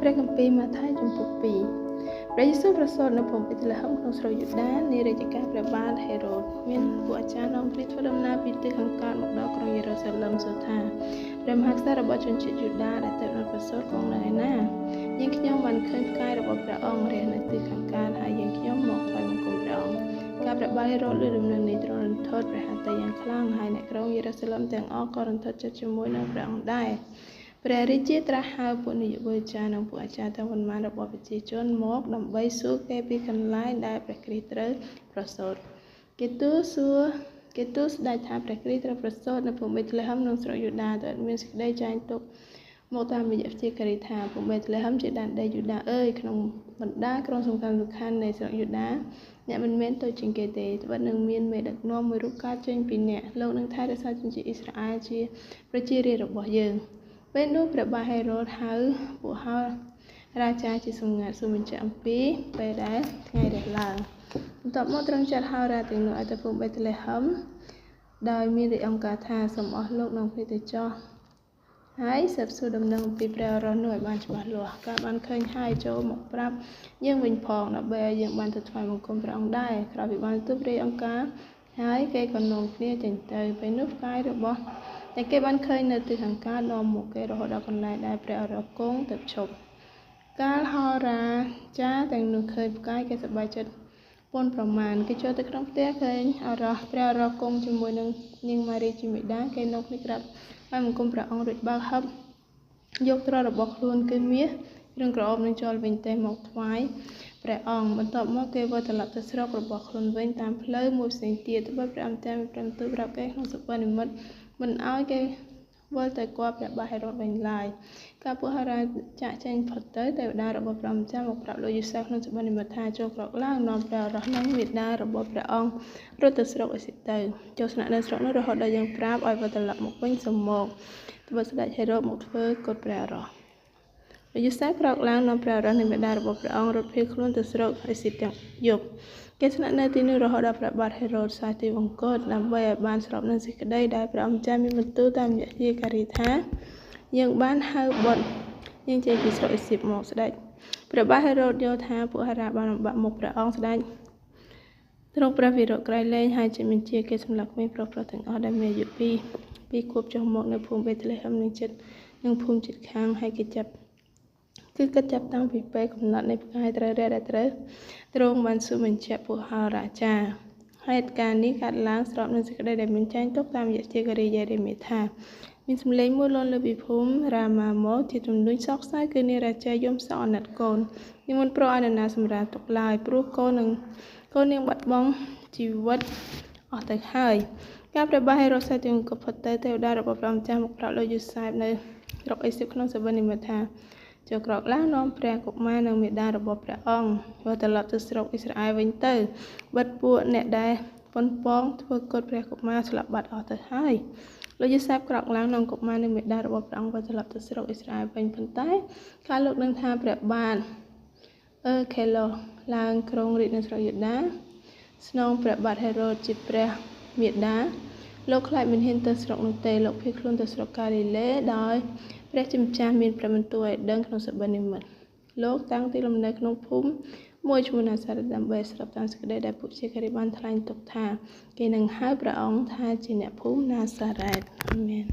ព្រះគម្ពីរម៉ាថាយជំពូក 2 ព្រះយេស៊ូវប្រសូតនៅភូមិបេតលេហឹមក្នុងស្រុកយូដានារាជការព្រះបាទហេរ៉ូតមានពួកអាចារ្យនាំគ្នាធ្វើដំណើរពីទិសខាងកើតមកដល់ក្រុងយេរូសាឡឹមសួរថាព្រះមហាក្សត្ររបស់ជនជាតិយូដាដែលទៅដល់ប្រសូតគង់នៅឯណាយើងខ្ញុំបានឃើញផ្កាយរបស់ព្រះអង្គរះនៅទិសខាងកើតហើយយើងខ្ញុំមកថ្វាយបង្គំព្រះអង្គការព្រះបាទហេរ៉ូតលើដំណឹងនេះទ្រង់រន្ធត់ព្រះហត្ថយ៉ាងខ្លាំងហើយអ្នកក្រុងយេរូសាឡឹមទាំងអស់ក៏រន្ធត់ចិត្តជាមួយនឹងព្រះអង្គដែរព្រះរាជាត្រាស់ហៅពួកនាយកបរិច្ចាគនិងពួកអាចារ្យទាំងប៉ុន្មានរបស់ប្រជាជនមកដើម្បីសួរគេពីកន្លែងដែលព្រះគ្រីស្ទត្រូវប្រសូតគេទូលស្ដេចថាព្រះគ្រីស្ទត្រូវប្រសូតនៅភូមិបេតលេហឹមក្នុងស្រុកយូដាតែមានសេចក្តីចែងទុកមកតាមរយៈព្យាការីថាភូមិបេតលេហឹមជាដែនដីយូដាអើយក្នុងបណ្ដាក្រុងសំខាន់ៗនៃស្រុកយូដាអ្នកមិនមែនទៅជាងគេទេត្បិតនឹងមានមេដឹកនាំមួយរូបកើតចេញពីអ្នកលោកនឹងថែរក្សាជនជាតិអ៊ីស្រាអែលជាប្រជារាស្ត្ររបស់យើងពេលនោះព្រះបាទហេរ៉ូតហៅពួកហោរាចាជាសម្ងាត់សូមបញ្ជាក់អំពីពេលដែលថ្ងៃរះឡើងបន្ទាប់មកទ្រង់ចាត់ហោរាទាំងនោះឲ្យទៅភូមិបេតលេហឹមដោយមានរាជអង្គការថាសូមអស់លោកនាំគ្នាទៅចោះហើយសិបសួរដំណឹងអំពីព្រះអរនោះឲ្យបានច្បាស់លាស់ការបានឃើញហើយចូលមកប្រាប់យើងវិញផងដើម្បីឲ្យយើងបានទៅថ្វាយបង្គំព្រះអង្គដែរក្រោយពីបានទូលរាជអង្គការហើយគេក៏នាំគ្នាចេញទៅពេលនោះផ្កាយរបស់តែគេបានឃើញនៅទិសខាងកើតនាំមកគេរហូតដល់កន្លែងដែលព្រះអរគង់ទៅឈប់កាលហោរាចាទាំងនោះឃើញផ្កាយគេសប្បាយចិត្តពន់ប្រមាណគេចូលទៅក្នុងផ្ទះឃើញព្រះអរគង់ជាមួយនឹងនាងម៉ារីជាមេដាគេនាំគ្នាក្រាបហើយបង្គំព្រះអង្គរួចបើកហឹបយកទ្រព្យរបស់ខ្លួនគឺមាសគ្រឿងក្រអូបនឹងចូលវិញទេមកថ្វាយព្រះអង្គបន្ទាប់មកគេវិលត្រឡប់ទៅស្រុករបស់ខ្លួនវិញតាមផ្លូវមួយផ្សេងទៀតត្បិតព្រះអង្គតែមានព្រមទូលប្រាប់គេក្នុងសុបិននិមិត្តមិនឲ្យគេវិលទៅគាល់ព្រះបាទហេរ៉ូតវិញឡើយការពួកហោរាចាក់ចេញផុតទៅទេវតារបស់ព្រះម្ចាស់មកប្រាប់លោកយូសាសក្នុងសុបិននិមិត្តថាចូលក្រោកឡើងនាំព្រះអរស់និងមេដារបស់ព្រះអង្គរត់ទៅស្រុកអេស៊ីបទៅចូលស្នាក់នៅស្រុកនោះរហូតដល់យើងប្រាប់ឲ្យវិលត្រឡប់មកវិញសូមមកត្បិតស្ដេចហេរ៉ូតមកធ្វើកុដព្រះអរស់លោកយូសាសក្រោកឡើងនាំព្រះអរស់និងមេដារបស់ព្រះអង្គរត់ភៀសខ្លួនទៅស្រុកអេស៊ីបទាំងយប់គេស្នាក់នៅទីនោះរហូតដល់ព្រះបាទហេរ៉ូតសាទទីវង្គតដើម្បីឲ្យបានស្របនឹងសេចក្តីដែលព្រះអង្គម្ចាស់មានបន្ទូលតាមរយៈយាការីថាយើងបានហៅបុត្រយើងចេញពីស្រុកអេស៊ីបមកស្ដេចព្រះបាទហេរ៉ូតយល់ថាពួកហោរាបានបំបាក់មុខព្រះអង្គស្ដេចទ្រង់ព្រះវិរៈក្រៃលែងហើយចេញបញ្ជាគេសម្លាប់ក្មេងប្រុសៗទាំងអស់ដែលមានអាយុពីខួបចុះមកនៅភូមិបេតលេហឹមនិងភូមិជិតខាងហើយគេចាប់តាំងពីពេលកំណត់នៃផ្កាយត្រូវរះដែលត្រូវទ្រង់បានសួរបញ្ជាក់ពួកហោរាចាហេតុការណ៍នេះកើតឡើងស្របនឹងសេចក្តីដែលមានចែងទុកតាមរយៈជាការីយេរេមៀថាមានសម្លេងមួយលាន់លើពីភូមិរ៉ាម៉ាម៉ូជាជំនួយសោកសៅគឺនាងរាជាយំសោកអាណិតកូននាងមិនប្រឲ្យនរណាសម្រាលទុកឡើយព្រោះកូននាងបាត់បង់ជីវិតអស់ទៅហើយការព្រះបាទហេរ៉ូតសាទទីវង្គតផុតទៅទេវតារបស់ព្រះម្ចាស់មកប្រាប់លោកយូសាបនៅស្រុកអេស៊ីបក្នុងសុបិននិមិត្តថាចូលក្រោកឡើងនាំព្រះកុមារនិងមេដារបស់ព្រះអង្គវិលត្រឡប់ទៅស្រុកអ៊ីស្រាអែលវិញទៅបិទពួកអ្នកដែលប៉ុនប៉ងធ្វើកុដព្រះកុមារស្លាប់បាត់អស់ទៅហើយលោកយូសាបក្រោកឡើងនាំកុមារនិងមេដារបស់ព្រះអង្គវិលត្រឡប់ទៅស្រុកអ៊ីស្រាអែលវិញប៉ុន្តែកាលលោកដឹងថាព្រះបាទខេឡូឡើងគ្រងរាជ្យនៅស្រុកយូដាស្នងព្រះបាទហេរ៉ូតជាព្រះមេដាលោកខ្លាចមិនហ៊ានទៅស្រុកនោះទេលោកភៀសខ្លួនទៅស្រុកកាលីលេដោយព្រះជាម្ចាស់មានព្រះបន្ទូលឲ្យដឹងក្នុងសុបិននិមិត្តលោកតាំងទីលំនៅក្នុងភូមិមួយឈ្មោះណាសារ៉េតដើម្បីស្របតាមសេចក្តីដែលពួកជាការីបានថ្លែងទុកថាគេនឹងហៅព្រះអង្គថាជាអ្នកភូមិណាសារ៉េតអាមែន